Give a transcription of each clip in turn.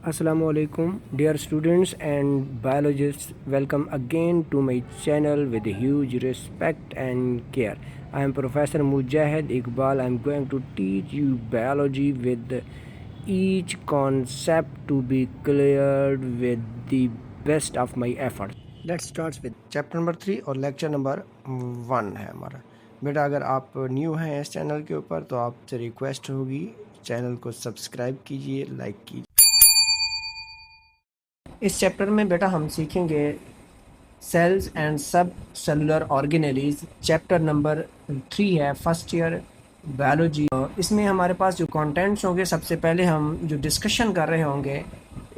Assalamu alaikum, dear students and biologists. Welcome again to my channel with huge respect and care. I am Professor Mujahid Iqbal. I am going to teach you biology with each concept to be cleared with the best of my efforts. Let's start with chapter number 3 और lecture number 1 है हमारा। बेटा अगर आप new हैं इस channel के ऊपर तो आपसे रिक्वेस्ट होगी चैनल को सब्सक्राइब कीजिए, लाइक कीजिए। इस चैप्टर में बेटा हम सीखेंगे सेल्स एंड सब सेलुलर ऑर्गेनेलीज। चैप्टर नंबर 3 है, फर्स्ट ईयर बायोलॉजी। इसमें हमारे पास जो कंटेंट्स होंगे, सबसे पहले हम जो डिस्कशन कर रहे होंगे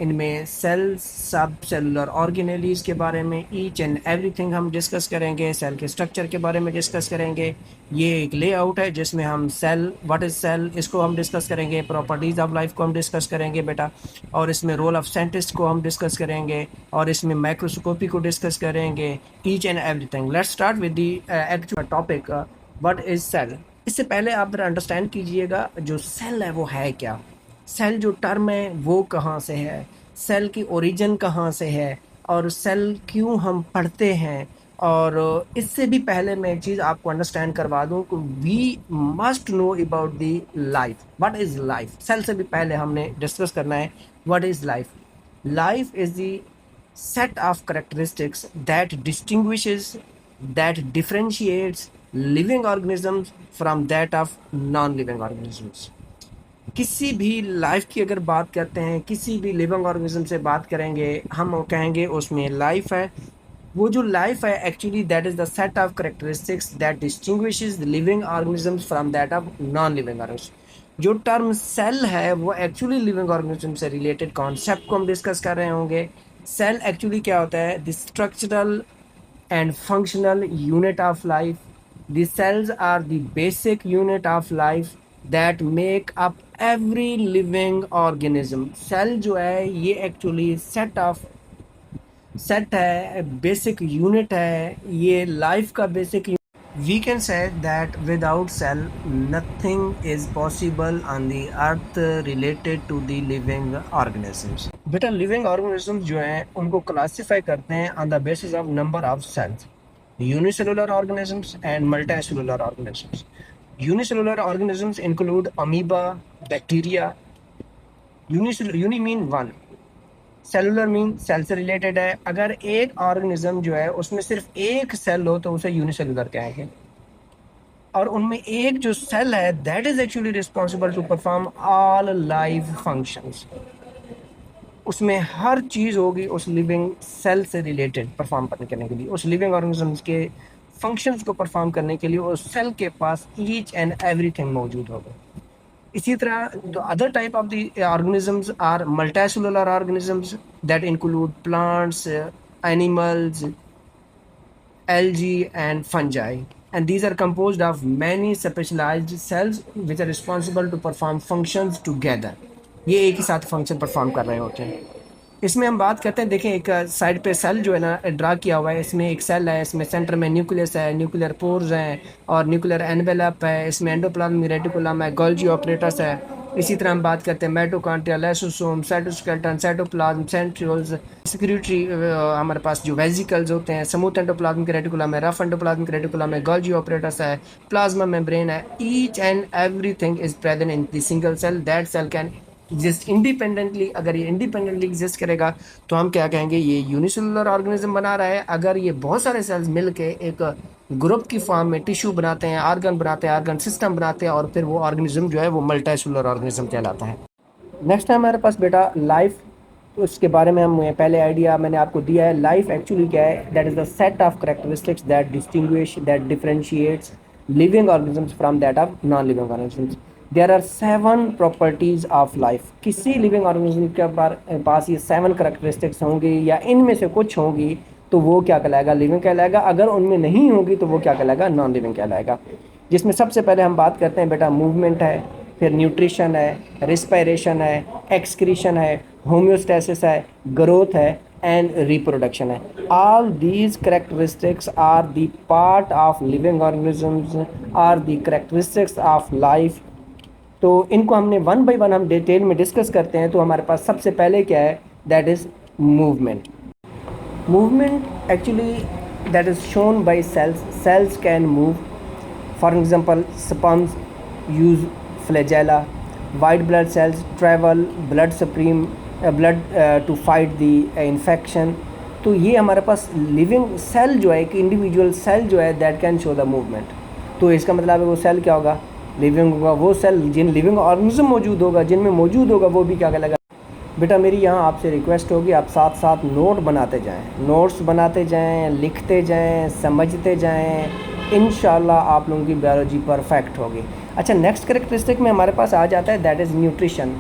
इनमें सेल्स सब सेलुलर ऑर्गेनेलीज के बारे में ईच एंड एवरीथिंग हम डिस्कस करेंगे। सेल के स्ट्रक्चर के बारे में डिस्कस करेंगे। ये एक लेआउट है जिसमें हम सेल, व्हाट इज़ सेल, इसको हम डिस्कस करेंगे। प्रॉपर्टीज़ ऑफ लाइफ को हम डिस्कस करेंगे बेटा, और इसमें रोल ऑफ साइंटिस्ट को हम डिस्कस करेंगे, और इसमें माइक्रोस्कोपी को डिस्कस करेंगे। Each and everything. Let's start with the actual topic, what is cell. इससे पहले आप जरा अंडरस्टैंड कीजिएगा जो सेल है वो है क्या। सेल जो टर्म है वो कहाँ से है, सेल की ओरिजिन कहाँ से है, और सेल क्यों हम पढ़ते हैं। और इससे भी पहले मैं एक चीज़ आपको अंडरस्टैंड करवा दूँ कि we must know about the life. What is life. Cell से भी पहले हमने डिस्कस करना है what is life. Life is the set of characteristics that distinguishes, that differentiates living organisms from that of non-living organisms। किसी भी life की अगर बात करते हैं, किसी भी लिविंग ऑर्गेनिज्म से बात करेंगे, हम कहेंगे उसमें लाइफ है। वो जो लाइफ है actually that is the set of characteristics that distinguishes the living organisms from that of non living organism. जो टर्म सेल है वो एक्चुअली लिविंग ऑर्गेनिज्म से रिलेटेड कॉन्सेप्ट को हम डिस्कस कर रहे होंगे। सेल एक्चुअली क्या होता है, the structural and functional unit of life. The cells are the basic unit of life that make up every living organism। Cell जो है ये एक्चुअली सेट है, बेसिक यूनिट है, ये लाइफ का basic. We can say that without cell nothing is possible on the earth related to the living organisms। बेटा living organisms जो हैं उनको क्लासिफाई करते हैं on the basis of number of cells, unicellular organisms and multicellular organisms. Unicellular organisms include amoeba, bacteria. Uni mean one, cellular mean cell से related है। अगर एक ऑर्गेनिज्म जो है उसमें सिर्फ एक सेल हो तो उसे यूनिसेलुलर कहेंगे, और उनमें एक जो सेल है that is actually responsible to perform all life functions. उसमें हर चीज़ होगी उस लिविंग सेल से रिलेटेड परफॉर्म करने के लिए, उस लिविंग ऑर्गेनिजम्स के फंक्शंस को परफॉर्म करने के लिए उस सेल के पास ईच एंड एवरीथिंग मौजूद होगा। इसी तरह the other type of the organisms are multicellular organisms that include plants, animals, algae and fungi, and these are composed of many specialized cells which are responsible to perform functions together। ये एक ही साथ function perform कर रहे होते हैं। इसमें हम बात करते हैं, देखें एक साइड पे सेल जो है ना ड्रा किया हुआ है, इसमें एक सेल है, इसमें सेंटर में न्यूक्लियस है, न्यूक्लियर पोर्स हैं और न्यूक्लियर एनवेलप है, इसमें एंडोप्लाज्मिक रेटिकुलम है, गोल्गी ऑपरेटस है। इसी तरह हम बात करते हैं mitochondria, lysosome, cytoskeleton, cytoplasm, centrioles, secretory, हमारे पास जो वेसिकल्स होते हैं, स्मूथ एंडोप्लाज्मिक रेटिकुलम है, रफ एंडोप्लाज्मिक रेटिकुलम है, गोल्गी ऑपरेटस है, प्लाज्मा मेम्ब्रेन है। Each and everything is present in the single cell. That cell can exist independently. अगर ये इंडिपेंडेंटली एग्जिस्ट करेगा तो हम क्या कहेंगे, ये यूनिसेलुलर ऑर्गेनिज्म बना रहा है। अगर ये बहुत सारे सेल्स मिलके एक ग्रुप की फॉर्म में टिश्यू बनाते हैं, ऑर्गन बनाते हैं, ऑर्गन सिस्टम बनाते हैं, और फिर वो ऑर्गेनिज्म जो है वो मल्टीसेलुलर ऑर्गेनिज्म कहलाता है। नेक्स्ट है हमारे पास बेटा लाइफ। तो इसके बारे में हम पहले आइडिया मैंने आपको दिया है। लाइफ एक्चुअली क्या है, that is the set of characteristics that distinguish, that differentiates living organisms from that of non living organisms. There are 7 properties of life. किसी लिविंग ऑर्गेनिज्म के पास ये 7 करेक्टरिस्टिक्स होंगी, या इनमें से कुछ होंगी तो वो क्या कहलाएगा, लिविंग कहलाएगा। अगर उनमें नहीं होगी तो वो क्या कहलाएगा, नॉन लिविंग कहलाएगा। जिसमें सबसे पहले हम बात करते हैं बेटा मूवमेंट है, फिर न्यूट्रिशन है, रिस्पायरेशन है, एक्सक्रीशन है, होम्योस्टेसिस है, ग्रोथ है एंड रिप्रोडक्शन है। All these characteristics are the part of living organisms, are the characteristics of life. तो इनको हमने वन बाय वन हम डिटेल में डिस्कस करते हैं। तो हमारे पास सबसे पहले क्या है, that is movement. movement actually that is shown by cells can move. For example, sperms use flagella, white blood cells travel blood stream blood to fight the infection. तो ये हमारे पास लिविंग सेल जो है, एक इंडिविजुअल सेल जो है, that can show the movement. तो इसका मतलब है वो सेल क्या होगा, लिविंग होगा। वो सेल जिन लिविंग ऑर्गेनिज्म मौजूद होगा, जिनमें मौजूद होगा, वो भी क्या कहलाएगा। बेटा मेरी यहाँ आपसे रिक्वेस्ट होगी, आप साथ साथ नोट बनाते जाएं, नोट्स बनाते जाएं, लिखते जाएं, समझते जाएं। इंशाल्लाह आप लोगों की बायोलॉजी परफेक्ट होगी। अच्छा, नेक्स्ट कैरेक्टरिस्टिक में हमारे पास आ जाता है, दैट इज़ न्यूट्रिशन।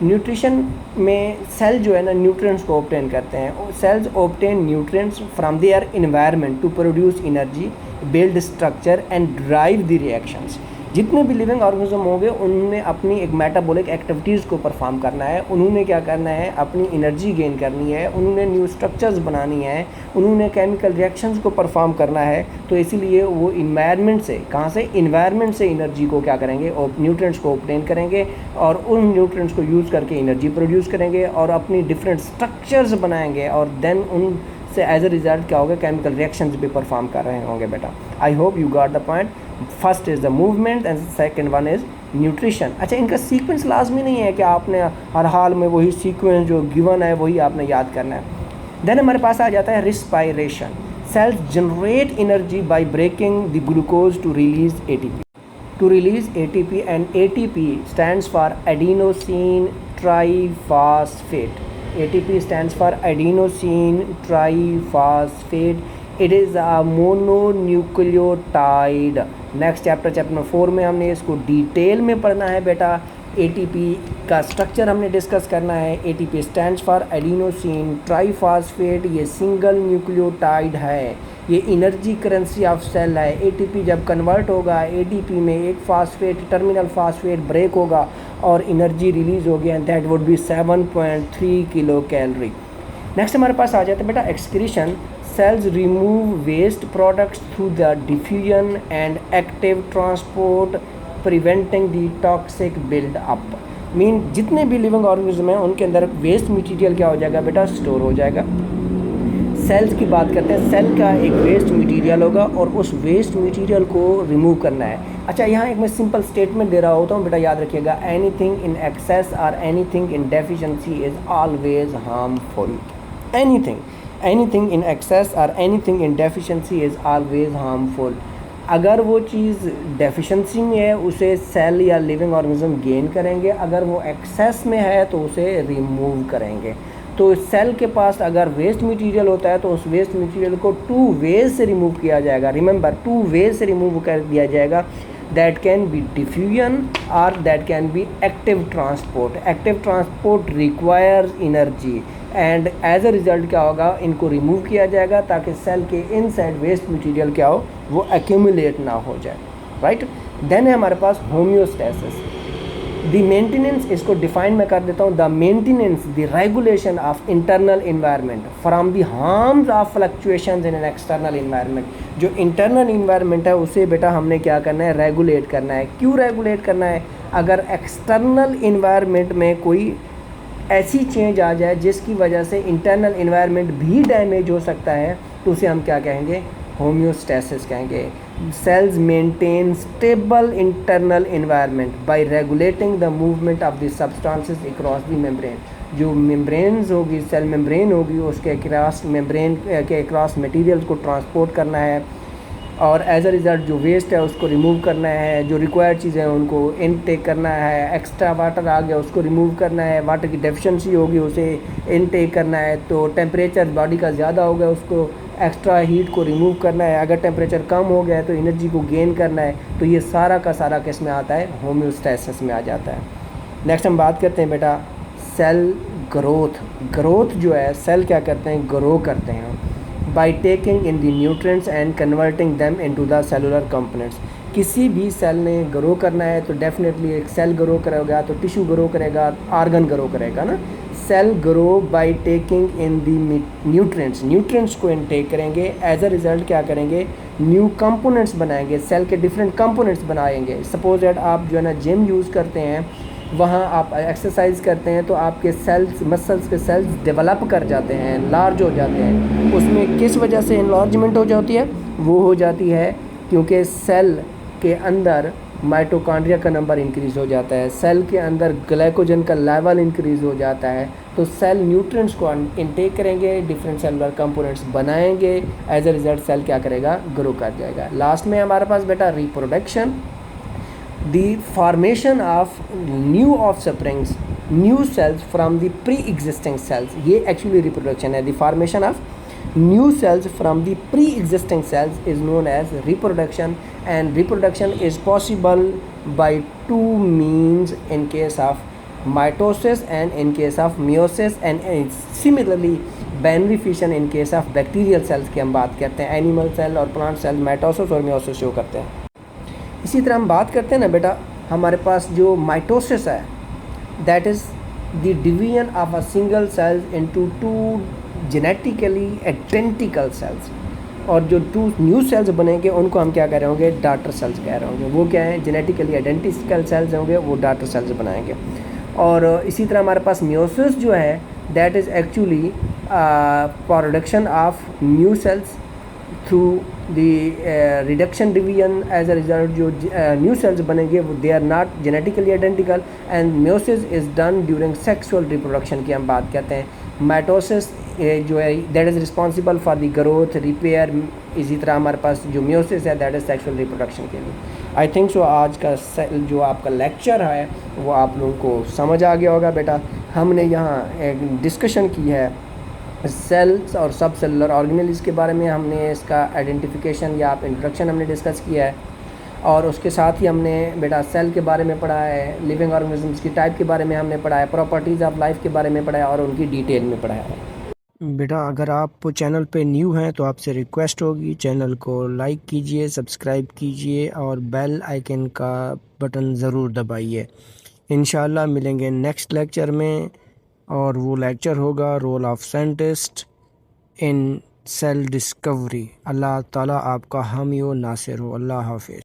न्यूट्रिशन में सेल जो है ना, न्यूट्रिएंट्स को ऑब्टेन करते हैं। Cells obtain nutrients from their environment to produce energy, build structure and drive the reactions. जितने भी लिविंग ऑर्गेनिज्म होंगे उन्होंने अपनी एक मेटाबॉलिक एक्टिविटीज़ को परफॉर्म करना है, उन्होंने क्या करना है, अपनी एनर्जी गेन करनी है, उन्होंने न्यू स्ट्रक्चर्स बनानी है, उन्होंने केमिकल रिएक्शंस को परफॉर्म करना है। तो इसीलिए वो इन्वायरमेंट से, कहाँ से, इन्वायरमेंट से एनर्जी को क्या करेंगे, और न्यूट्रिएंट्स को ऑब्टेन करेंगे और उन न्यूट्रिएंट्स को यूज़ करके एनर्जी प्रोड्यूस करेंगे और अपनी डिफरेंट स्ट्रक्चर्स बनाएंगे और देन उन से एज अ रिजल्ट क्या होगा, केमिकल रिएक्शंस भी परफॉर्म कर रहे होंगे। बेटा I hope you got the point. First is the movement and second one is nutrition. अच्छा, इनका सीक्वेंस लाजमी नहीं है कि आपने हर हाल में वही सीक्वेंस जो गिवन है वही आपने याद करना है। देन हमारे पास आ जाता है respiration. Cells generate energy by breaking the glucose to release ATP. To release ATP, and ATP stands for adenosine triphosphate. ATP stands for adenosine triphosphate. It is a mononucleotide. Next chapter number 4 में हमने इसको detail में पढ़ना है बेटा। ATP का structure हमने discuss करना है। ATP stands for adenosine triphosphate. ये सिंगल न्यूक्लियोटाइड है, ये एनर्जी करेंसी ऑफ सेल है। ATP जब कन्वर्ट होगा ADP में, एक फास्फेट, टर्मिनल फास्फेट ब्रेक होगा और एनर्जी रिलीज होगी, and that would be 7.3 kilo calorie. Next हमारे पास आ जाता है बेटा excretion. Cells remove waste products through the diffusion and active transport, preventing the toxic build up. Mean जितने भी लिविंग ऑर्गेनिज्म हैं उनके अंदर वेस्ट मटेरियल क्या हो जाएगा बेटा, स्टोर हो जाएगा। सेल्स की बात करते हैं, सेल का एक वेस्ट मटेरियल होगा और उस वेस्ट मटेरियल को रिमूव करना है। अच्छा, यहाँ एक मैं सिंपल स्टेटमेंट दे रहा होता हूँ बेटा, याद रखिएगा। एनीथिंग इन एक्सेस और anything in deficiency is always harmful. Anything in excess और anything in deficiency is always harmful. अगर वो चीज़ डेफिशिएंसी में है उसे सेल या लिविंग ऑर्गेनिज्म गेन करेंगे, अगर वो एक्सेस में है तो उसे रिमूव करेंगे। तो सेल के पास अगर वेस्ट मटेरियल होता है तो उस वेस्ट मटेरियल को 2 वेज से रिमूव किया जाएगा। रिमेंबर, 2 वेज से रिमूव कर दिया जाएगा। दैट कैन बी डिफ्यूजन और that can be active transport. Active transport requires energy and as a result क्या होगा, इनको रिमूव किया जाएगा ताकि सेल के इनसाइड वेस्ट मटेरियल क्या हो, वो एक्यूमुलेट ना हो जाए। राइट। देन है हमारे पास होम्योस्टेसिस। द मेंटेनेंस, इसको डिफाइन मैं कर देता हूँ। The maintenance, the regulation of internal environment from the harms of fluctuations in an external environment. जो इंटरनल इन्वायरमेंट है उसे बेटा हमने क्या करना है, रेगुलेट करना है। क्यों रेगुलेट करना है? अगर एक्सटर्नल इन्वायरमेंट में कोई ऐसी चेंज आ जाए जिसकी वजह से इंटरनल इन्वायरमेंट भी डैमेज हो सकता है तो उसे हम क्या कहेंगे, होम्योस्टेसिस कहेंगे। Cells maintain stable internal environment by regulating the movement of the substances across the membrane. जो मेम्ब्रेन्स होगी, सेल मेम्ब्रेन होगी, उसके अक्रॉस मेम्ब्रेन के अक्रॉस मटेरियल्स को ट्रांसपोर्ट करना है और एज अ रिज़ल्ट जो वेस्ट है उसको रिमूव करना है, जो रिक्वायर्ड चीज़ें हैं उनको इनटेक करना है। एक्स्ट्रा वाटर आ गया उसको रिमूव करना है, वाटर की डेफिशिएंसी होगी उसे इनटेक करना है। तो टेम्परेचर बॉडी का ज़्यादा हो गया उसको एक्स्ट्रा हीट को रिमूव करना है। अगर टेम्परेचर कम हो गया है तो एनर्जी को गेन करना है। तो ये सारा का सारा किस में आता है, होम्योस्टेसिस में आ जाता है। नेक्स्ट हम बात करते हैं बेटा सेल ग्रोथ। ग्रोथ जो है, सेल क्या करते हैं, ग्रो करते हैं by taking in the nutrients and converting them into the cellular components। किसी भी सेल ने ग्रो करना है तो डेफिनेटली एक सेल ग्रो करेगा तो टिश्यू ग्रो करेगा, ऑर्गन ग्रो करेगा ना। Cell grow by taking in the nutrients को इनटेक करेंगे, एज अ रिज़ल्ट क्या करेंगे, न्यू कंपोनेंट्स बनाएंगे, सेल के डिफरेंट कंपोनेंट्स बनाएंगे। सपोज दैट आप जो है ना जिम यूज़ करते हैं, वहाँ आप एक्सरसाइज करते हैं तो आपके सेल्स, मसल्स के सेल्स डेवलप कर जाते हैं, लार्ज हो जाते हैं। उसमें किस वजह से इनलार्जमेंट हो जाती है, वो हो जाती है क्योंकि सेल के अंदर माइटोकॉन्ड्रिया का नंबर इंक्रीज़ हो जाता है, सेल के अंदर ग्लाइकोजन का लेवल इंक्रीज़ हो जाता है। तो सेल न्यूट्रिएंट्स को इनटेक करेंगे, डिफरेंट सेलुलर कंपोनेंट्स बनाएंगे, एज अ रिज़ल्ट सेल क्या करेगा, ग्रो कर जाएगा। लास्ट में हमारे पास बेटा reproduction, the formation of new offsprings, new cells from the pre-existing cells, ये actually reproduction है। the formation of new cells from the pre-existing cells is known as reproduction, and reproduction is possible by two means in case of mitosis and in case of meiosis, and similarly binary fission in case of bacterial cells की हम बात करते हैं। Animal cell और plant cell mitosis और meiosis show करते हैं। इसी तरह हम बात करते हैं ना बेटा, हमारे पास जो माइटोसिस है, that is the division of a single cells into two genetically identical cells, और जो टू न्यू सेल्स बनेंगे उनको हम क्या कह रहे होंगे, डॉटर सेल्स कह रहे होंगे। वो क्या है, जेनेटिकली आइडेंटिकल सेल्स होंगे, वो डॉटर सेल्स बनाएंगे। और इसी तरह हमारे पास मियोसिस जो है, that is actually production of new cells through the reduction division. As a result जो न्यू सेल्स बनेंगे वो they are not genetically identical, and meiosis is done during sexual reproduction की हम बात करते हैं। माइटोसिस जो है that is responsible for the growth, repair. इसी तरह हमारे पास जो मियोसिस है दैट इज़ सेक्सुअल रिप्रोडक्शन के लिए। आई थिंक सो आज का जो आपका लेक्चर है वो आप लोगों को समझ आ गया होगा बेटा। हमने यहाँ एक डिस्कशन की है सेल्स और सब सेलुलर ऑर्गेनेल्स के बारे में, हमने इसका आइडेंटिफिकेशन या आप इंट्रोडक्शन हमने डिस्कस किया है, और उसके साथ ही हमने बेटा सेल के बारे में पढ़ा है, लिविंग ऑर्गेनिजम्स की टाइप के बारे में हमने पढ़ा है, प्रॉपर्टीज़ ऑफ लाइफ के बारे में पढ़ा है, और उनकी डिटेल में पढ़ा है। बेटा अगर आप चैनल पे न्यू हैं तो आपसे रिक्वेस्ट होगी, चैनल को लाइक कीजिए, सब्सक्राइब कीजिए और बेल आइकन का बटन ज़रूर दबाइए। इंशाल्लाह मिलेंगे नेक्स्ट लेक्चर में, और वो लेक्चर होगा role of scientist in cell discovery. अल्लाह ताला आपका हामी व नासिर हो। अल्लाह हाफिज़।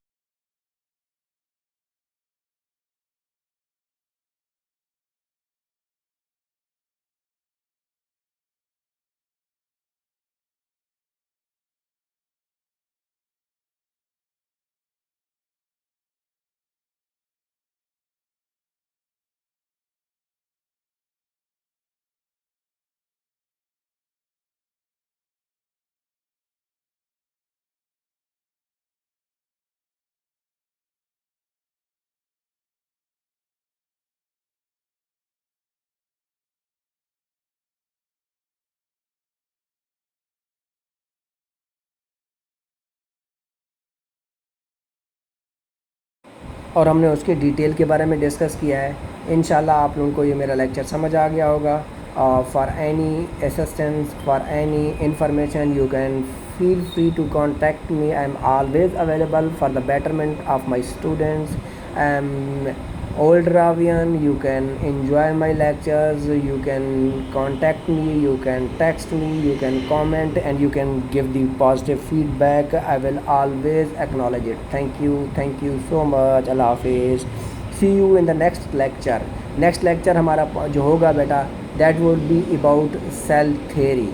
और हमने उसके डिटेल के बारे में डिस्कस किया है। इंशाल्लाह आप लोगों को ये मेरा लेक्चर समझ आ गया होगा। For any assistance, for any information, you can feel free to contact me. I am always available for the betterment of my students. I am old Ravian. You can enjoy my lectures, you can contact me, you can text me, you can comment, and you can give the positive feedback. I will always acknowledge it. Thank you so much. Allah Hafiz. See you in the next lecture. Next lecture हमारा जो होगा बेटा, that would be about cell theory.